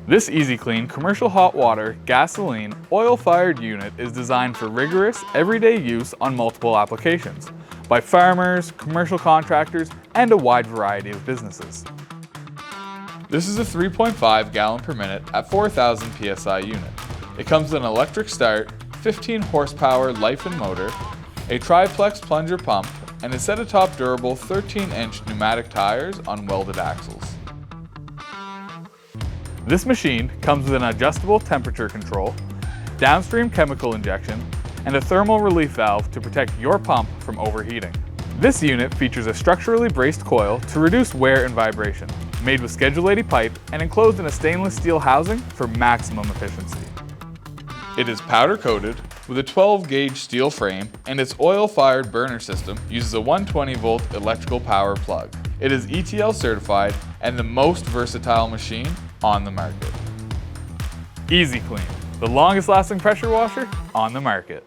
This easy-kleen commercial hot water, gasoline, oil-fired unit is designed for rigorous, everyday use on multiple applications by farmers, commercial contractors, and a wide variety of businesses. This is a 3.5 gallon per minute at 4,000 psi unit. It comes with an electric start, 15 horsepower Lifan motor, a triplex plunger pump, and a set of top durable 13-inch pneumatic tires on welded axles. This machine comes with an adjustable temperature control, downstream chemical injection, and a thermal relief valve to protect your pump from overheating. This unit features a structurally braced coil to reduce wear and vibration, made with Schedule 80 pipe and enclosed in a stainless steel housing for maximum efficiency. It is powder coated with a 12-gauge steel frame, and its oil-fired burner system uses a 120-volt electrical power plug. It is ETL certified and the most versatile machine on the market. easy-kleen, the longest lasting pressure washer on the market.